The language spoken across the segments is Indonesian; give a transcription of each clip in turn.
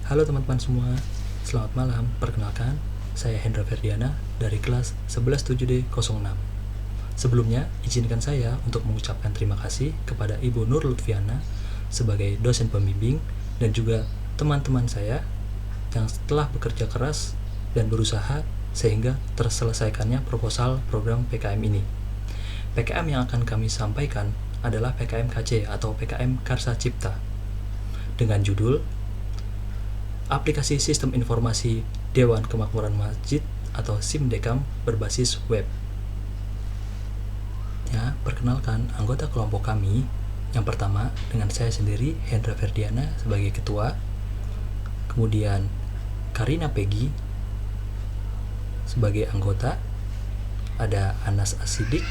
Halo teman-teman semua, selamat malam. Perkenalkan, saya Hendra Ferdiana dari kelas 11 7D06. Sebelumnya, izinkan saya untuk mengucapkan terima kasih kepada Ibu Nur Lutfiana sebagai dosen pembimbing dan juga teman-teman saya yang telah bekerja keras dan berusaha sehingga terselesaikannya proposal program PKM ini. PKM yang akan kami sampaikan adalah PKM KC atau PKM Karsa Cipta dengan judul Aplikasi Sistem Informasi Dewan Kemakmuran Masjid atau SIMDEKAM berbasis web. Ya, perkenalkan anggota kelompok kami. Yang pertama dengan saya sendiri, Hendra Ferdiana sebagai ketua. Kemudian Karina Peggy sebagai anggota. Ada Anas Asidik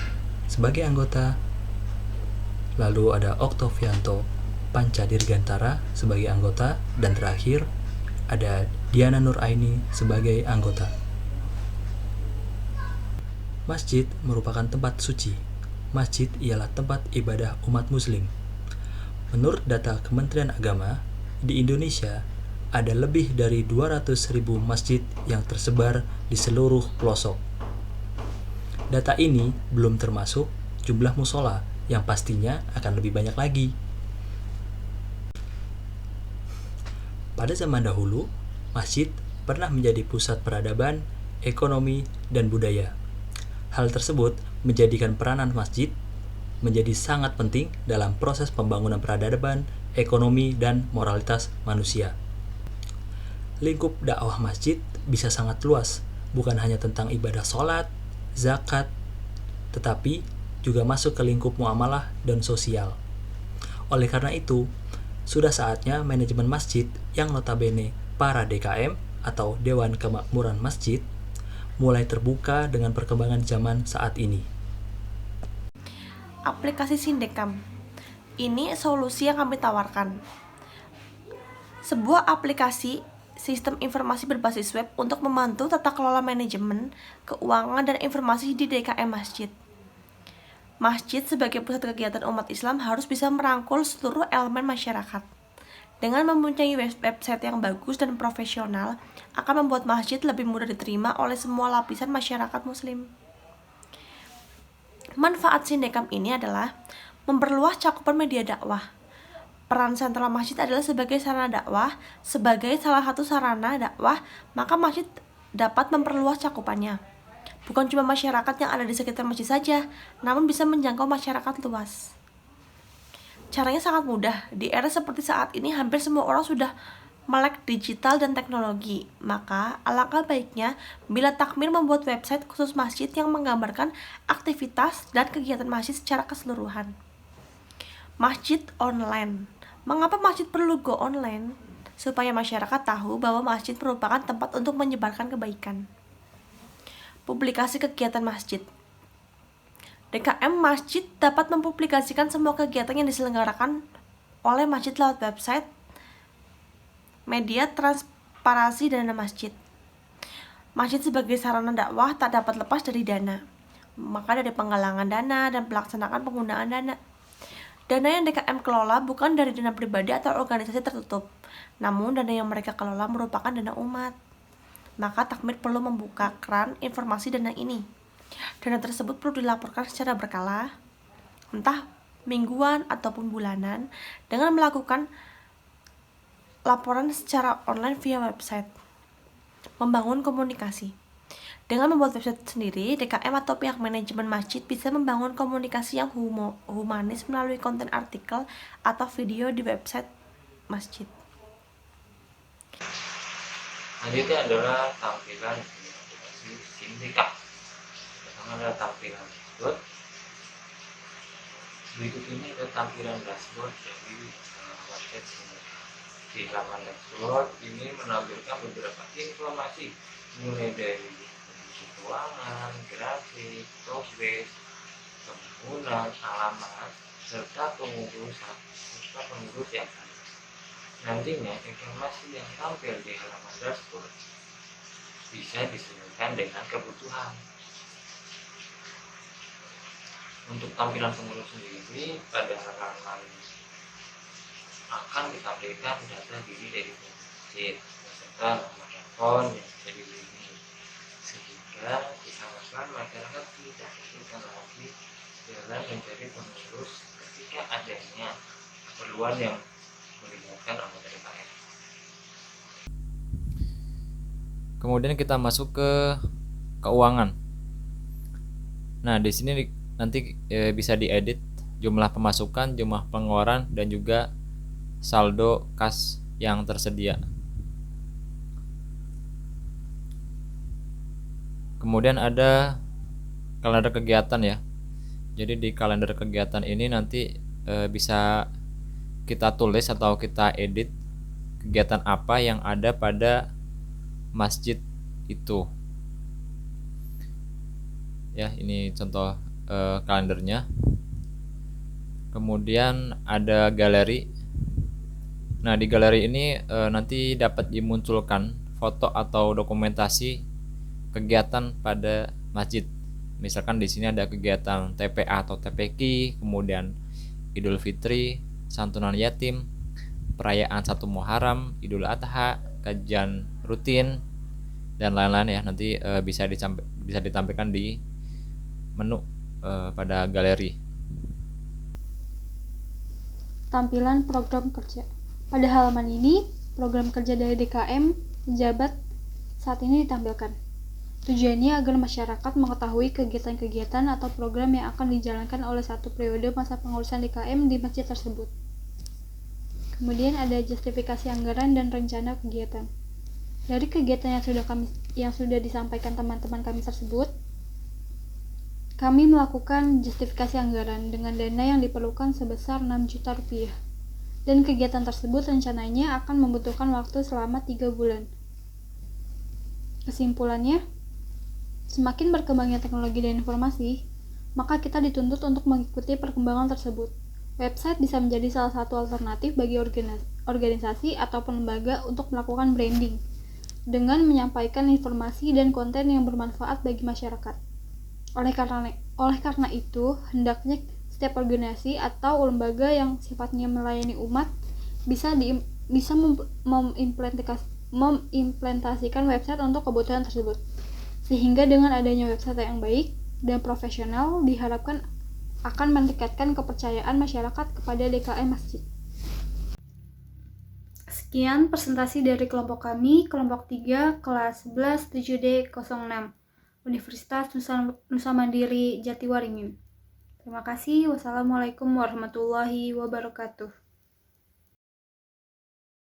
sebagai anggota. Lalu ada Oktovianto Pancadirgantara sebagai anggota. Dan terakhir ada Diana Nuraini sebagai anggota. Masjid merupakan tempat suci. Masjid ialah tempat ibadah umat muslim. Menurut data Kementerian Agama, di Indonesia ada lebih dari 200.000 masjid yang tersebar di seluruh pelosok. Data ini belum termasuk jumlah musola yang pastinya akan lebih banyak lagi. Pada zaman dahulu, masjid pernah menjadi pusat peradaban, ekonomi, dan budaya. Hal tersebut menjadikan peranan masjid menjadi sangat penting dalam proses pembangunan peradaban, ekonomi, dan moralitas manusia. Lingkup dakwah masjid bisa sangat luas, bukan hanya tentang ibadah sholat, zakat, tetapi juga masuk ke lingkup muamalah dan sosial. Oleh karena itu, sudah saatnya manajemen masjid yang notabene para DKM atau Dewan Kemakmuran Masjid mulai terbuka dengan perkembangan zaman saat ini. Aplikasi SIMDEKAM. Ini solusi yang kami tawarkan. Sebuah aplikasi sistem informasi berbasis web untuk membantu tata kelola manajemen, keuangan, dan informasi di DKM Masjid. Masjid sebagai pusat kegiatan umat Islam harus bisa merangkul seluruh elemen masyarakat. Dengan mempunyai website yang bagus dan profesional, akan membuat masjid lebih mudah diterima oleh semua lapisan masyarakat muslim. Manfaat SIMDEKAM ini adalah memperluas cakupan media dakwah. Peran sentral masjid adalah sebagai sarana dakwah. Sebagai salah satu sarana dakwah, maka masjid dapat memperluas cakupannya. Bukan cuma masyarakat yang ada di sekitar masjid saja, namun bisa menjangkau masyarakat luas. Caranya sangat mudah. Di era seperti saat ini, hampir semua orang sudah melek digital dan teknologi. Maka, alangkah baiknya bila takmir membuat website khusus masjid yang menggambarkan aktivitas dan kegiatan masjid secara keseluruhan. Masjid online. Mengapa masjid perlu go online? Supaya masyarakat tahu bahwa masjid merupakan tempat untuk menyebarkan kebaikan. Publikasi kegiatan masjid. DKM Masjid dapat mempublikasikan semua kegiatan yang diselenggarakan oleh masjid lewat website, media transparansi dana masjid. Masjid sebagai sarana dakwah tak dapat lepas dari dana. Maka dari penggalangan dana dan pelaksanaan penggunaan dana. Dana yang DKM kelola bukan dari dana pribadi atau organisasi tertutup, namun dana yang mereka kelola merupakan dana umat. Maka takmir perlu membuka keran informasi dana ini. Dana tersebut perlu dilaporkan secara berkala, entah mingguan ataupun bulanan, dengan melakukan laporan secara online via website. Membangun komunikasi. Dengan membuat website sendiri, DKM atau pihak manajemen masjid bisa membangun komunikasi yang humanis melalui konten artikel atau video di website masjid. Selanjutnya adalah tampilan aplikasi SIMDEKAM. Pertama adalah tampilan dashboard. Berikut ini ada tampilan dashboard dari website SIMDEKAM. Di halaman dashboard ini menampilkan beberapa informasi mulai dari keuangan, grafik, progres, penggunaan, alamat, serta pengurus yang ada. Nantinya informasi yang tampil di halaman dashboard bisa disesuaikan dengan kebutuhan. Untuk tampilan pengurus sendiri, pada halaman akan ditampilkan data diri dari masjid. serta nomor telepon yang bisa dihubungi, sehingga diharapkan masyarakat tidak kesulitan lagi dalam mencari pengurus ketika adanya keperluan yang melibatkan anggota DKM. Kemudian kita masuk ke keuangan. Nah, di sini nanti bisa diedit jumlah pemasukan, jumlah pengeluaran, dan juga saldo kas yang tersedia. Kemudian ada kalender kegiatan ya. Jadi di kalender kegiatan ini nanti bisa kita tulis atau kita edit kegiatan apa yang ada pada masjid itu. Ya, ini contoh kalendernya. Kemudian ada galeri. Nah, di galeri ini nanti dapat dimunculkan foto atau dokumentasi kegiatan pada masjid. Misalkan di sini ada kegiatan TPA atau TPQ, kemudian Idul Fitri, santunan yatim, perayaan 1 Muharram, Idul Adha, kajian rutin, dan lain-lain ya. Nanti bisa ditampilkan di menu pada galeri. Tampilan program kerja. Pada halaman ini, program kerja dari DKM pejabat saat ini ditampilkan. Tujuannya agar masyarakat mengetahui kegiatan-kegiatan atau program yang akan dijalankan oleh satu periode masa pengurusan DKM di masjid tersebut. Kemudian ada justifikasi anggaran dan rencana kegiatan. Dari kegiatan yang sudah disampaikan teman-teman kami tersebut, kami melakukan justifikasi anggaran dengan dana yang diperlukan sebesar 6 juta rupiah. Dan kegiatan tersebut rencananya akan membutuhkan waktu selama 3 bulan. Kesimpulannya, semakin berkembangnya teknologi dan informasi, maka kita dituntut untuk mengikuti perkembangan tersebut. Website bisa menjadi salah satu alternatif bagi organisasi ataupun lembaga untuk melakukan branding dengan menyampaikan informasi dan konten yang bermanfaat bagi masyarakat. Oleh karena itu, hendaknya setiap organisasi atau lembaga yang sifatnya melayani umat bisa mengimplementasikan website untuk kebutuhan tersebut. Sehingga dengan adanya website yang baik dan profesional diharapkan akan meningkatkan kepercayaan masyarakat kepada DKM Masjid. Sekian presentasi dari kelompok kami, kelompok 3, kelas 11 7D06, Universitas Nusa Mandiri Jatiwaringin. Terima kasih. Wassalamualaikum warahmatullahi wabarakatuh.